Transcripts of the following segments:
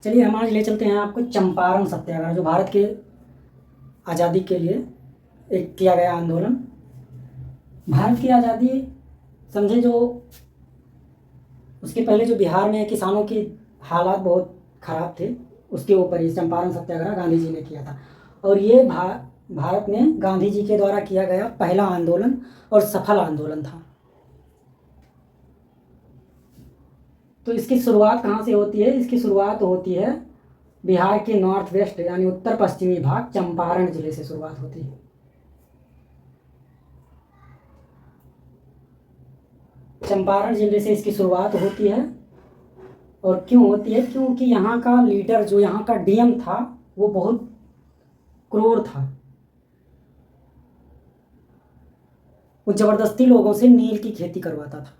चलिए हम आज ले चलते हैं आपको चंपारण सत्याग्रह, जो भारत के आज़ादी के लिए एक किया गया आंदोलन। भारत की आज़ादी समझे, जो उसके पहले जो बिहार में किसानों की हालात बहुत ख़राब थे, उसके ऊपर ये चंपारण सत्याग्रह गांधी जी ने किया था। और ये भारत में गांधी जी के द्वारा किया गया पहला आंदोलन और सफल आंदोलन था। तो इसकी शुरुआत कहाँ से होती है? इसकी शुरुआत होती है बिहार के नॉर्थ वेस्ट यानी उत्तर पश्चिमी भाग चंपारण जिले से शुरुआत होती है। चंपारण जिले से इसकी शुरुआत होती है। और क्यों होती है? क्योंकि यहाँ का लीडर, जो यहाँ का डीएम था, वो बहुत क्रूर था। वो ज़बरदस्ती लोगों से नील की खेती करवाता था।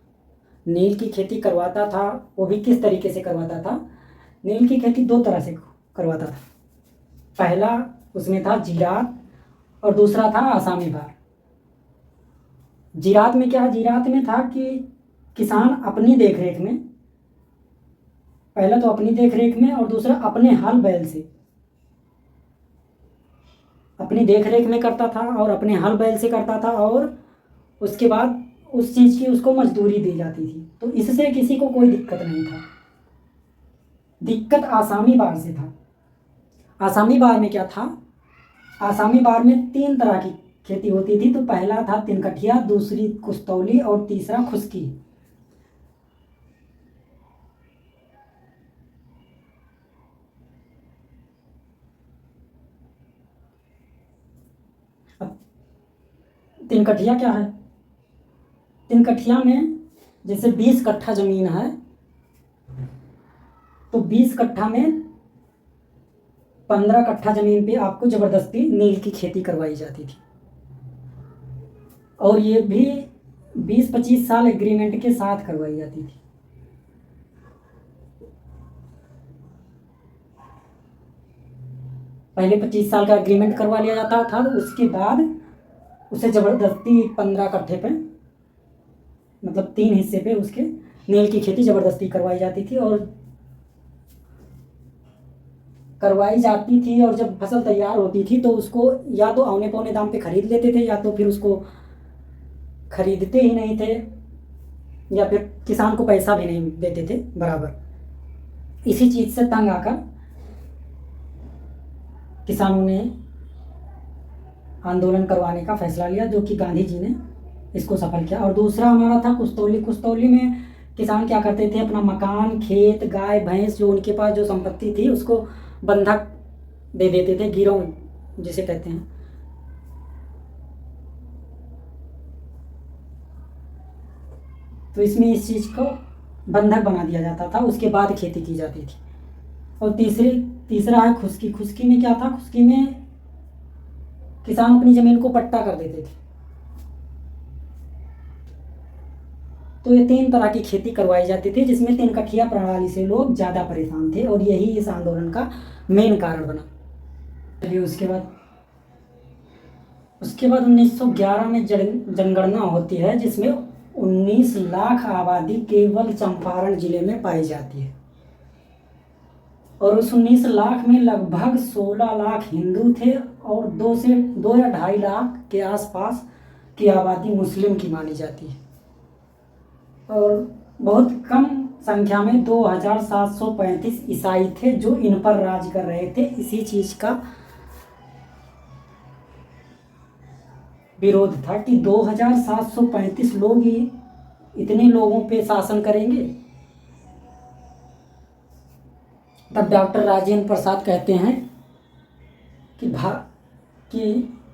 नील की खेती करवाता था, वो भी किस तरीके से करवाता था? नील की खेती दो तरह से करवाता था। पहला उसमें था जीरात और दूसरा था आसामी बार। जीरात में क्या? जीरात में था कि किसान अपनी देखरेख में, पहला तो अपनी देखरेख में और दूसरा अपने हल बैल से, अपनी देखरेख में करता था और अपने हल बैल से करता था। और उसके बाद उस चीज़ की उसको मजदूरी दी जाती थी, तो इससे किसी को कोई दिक्कत नहीं था। दिक्कत आसामी बार से था। आसामी बार में क्या था? आसामी बार में 3 तरह की खेती होती थी। तो पहला था तिनकठिया, दूसरी कुस्तौली और तीसरा खुस्की। अब तिनकठिया क्या है? तिनकठिया में जैसे 20 कट्ठा ज़मीन है, तो 20 कट्ठा में 15 कट्ठा ज़मीन पे आपको ज़बरदस्ती नील की खेती करवाई जाती थी। और ये भी 20-25 साल एग्रीमेंट के साथ करवाई जाती थी। पहले 25 साल का एग्रीमेंट करवा लिया जाता था, तो उसके बाद उसे ज़बरदस्ती 15 कट्ठे पे, मतलब 3 हिस्से पे उसके नील की खेती ज़बरदस्ती करवाई जाती थी। और जब फसल तैयार होती थी तो उसको या तो औने पौने दाम पे खरीद लेते थे, या तो फिर उसको खरीदते ही नहीं थे, या फिर किसान को पैसा भी नहीं देते थे बराबर। इसी चीज़ से तंग आकर किसानों ने आंदोलन करवाने का फैसला लिया, जो कि गांधी जी ने इसको सफल किया। और दूसरा हमारा था कुस्तौली। कुस्तौली में किसान क्या करते थे? अपना मकान, खेत, गाय, भैंस, जो उनके पास जो संपत्ति थी, उसको बंधक दे देते थे, गिरोह जिसे कहते हैं। तो इसमें इस चीज़ को बंधक बना दिया जाता था, उसके बाद खेती की जाती थी। और तीसरा है खुस्की। खुस्की में क्या था? खुस्की में किसान अपनी ज़मीन को पट्टा कर देते थे। तो ये 3 तरह की खेती करवाई जाती थी, जिसमें तिनकठिया प्रणाली से लोग ज़्यादा परेशान थे, और यही इस आंदोलन का मेन कारण बना। चलिए उसके बाद 1911 में जनगणना होती है, जिसमें 19 लाख आबादी केवल चंपारण जिले में पाई जाती है। और उस 19 लाख में लगभग 16 लाख हिंदू थे, और 2 या 2.5 लाख के आसपास की आबादी मुस्लिम की मानी जाती है। और बहुत कम संख्या में 2735 ईसाई थे, जो इन पर राज कर रहे थे। इसी चीज़ का विरोध था कि 2735 लोग ही इतने लोगों पे शासन करेंगे। तब डॉक्टर राजेंद्र प्रसाद कहते हैं कि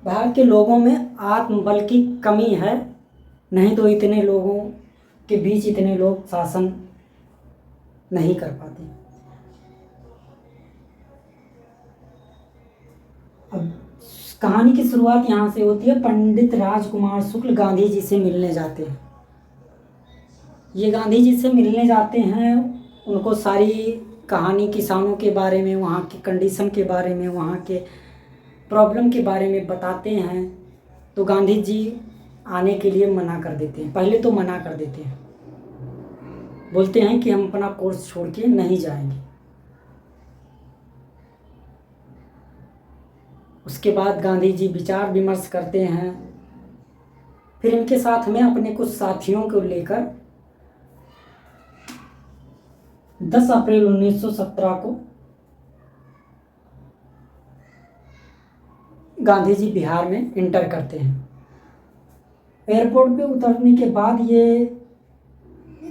भारत के लोगों में आत्मबल की कमी है, नहीं तो इतने लोगों के बीच इतने लोग शासन नहीं कर पाते। अब कहानी की शुरुआत यहाँ से होती है। पंडित राजकुमार शुक्ल गांधी जी से मिलने जाते हैं। ये गांधी जी से मिलने जाते हैं, उनको सारी कहानी किसानों के बारे में, वहाँ की कंडीशन के बारे में, वहाँ के प्रॉब्लम के बारे में बताते हैं। तो गांधी जी आने के लिए मना कर देते हैं। पहले तो मना कर देते हैं, बोलते हैं कि हम अपना कोर्स छोड़ के नहीं जाएंगे। उसके बाद गांधी जी विचार विमर्श करते हैं। फिर इनके साथ में अपने कुछ साथियों को लेकर 10 अप्रैल 1917 को गांधी जी बिहार में इंटर करते हैं। एयरपोर्ट पे उतरने के बाद ये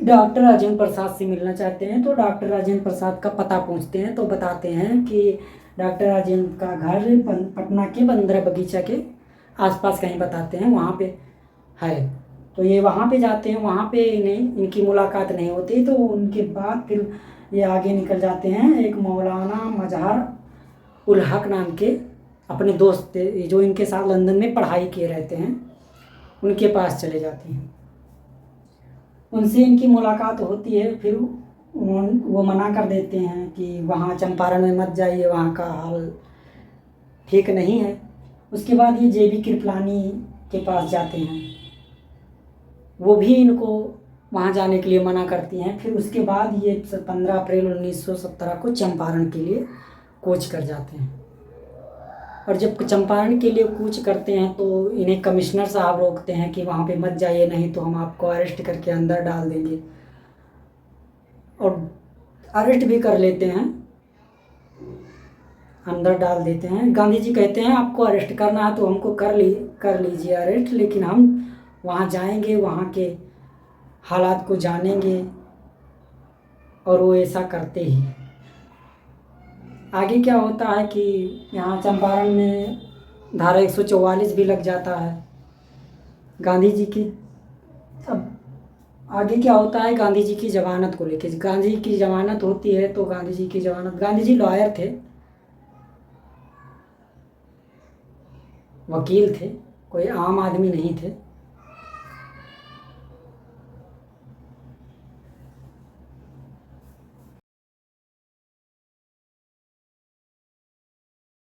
डॉक्टर राजेंद्र प्रसाद से मिलना चाहते हैं, तो डॉक्टर राजेंद्र प्रसाद का पता पूछते हैं तो बताते हैं कि डॉक्टर राजेंद्र का घर पटना के बंदरा बगीचा के आसपास कहीं बताते हैं, वहाँ पे है। तो ये वहाँ पे जाते हैं, वहाँ पे इनकी मुलाकात नहीं होती। तो उनके बाद फिर ये आगे निकल जाते हैं। एक मौलाना मजहर उल हक नाम के अपने दोस्त थे जो इनके साथ लंदन में पढ़ाई किए रहते हैं, उनके पास चले जाते हैं। उनसे इनकी मुलाकात होती है। फिर वो मना कर देते हैं कि वहाँ चंपारण में मत जाइए, वहाँ का हाल ठीक नहीं है। उसके बाद ये जेबी कृपलानी के पास जाते हैं, वो भी इनको वहाँ जाने के लिए मना करती हैं। फिर उसके बाद ये 15 अप्रैल 1917 को चंपारण के लिए कूच कर जाते हैं। और जब चंपारण के लिए कूच करते हैं तो इन्हें कमिश्नर साहब रोकते हैं कि वहाँ पे मत जाइए, नहीं तो हम आपको अरेस्ट करके अंदर डाल देंगे। और अरेस्ट भी कर लेते हैं, अंदर डाल देते हैं। गांधी जी कहते हैं आपको अरेस्ट करना है तो हमको कर लीजिए अरेस्ट, लेकिन हम वहाँ जाएंगे, वहाँ के हालात को जानेंगे। और वो ऐसा करते ही। आगे क्या होता है कि यहाँ चंपारण में धारा 144 भी लग जाता है गांधी जी की। अब आगे क्या होता है, गांधी जी की जमानत को लेके। गांधी जी की जमानत होती है तो गांधी जी की जमानत, गांधी जी लॉयर थे, वकील थे, कोई आम आदमी नहीं थे।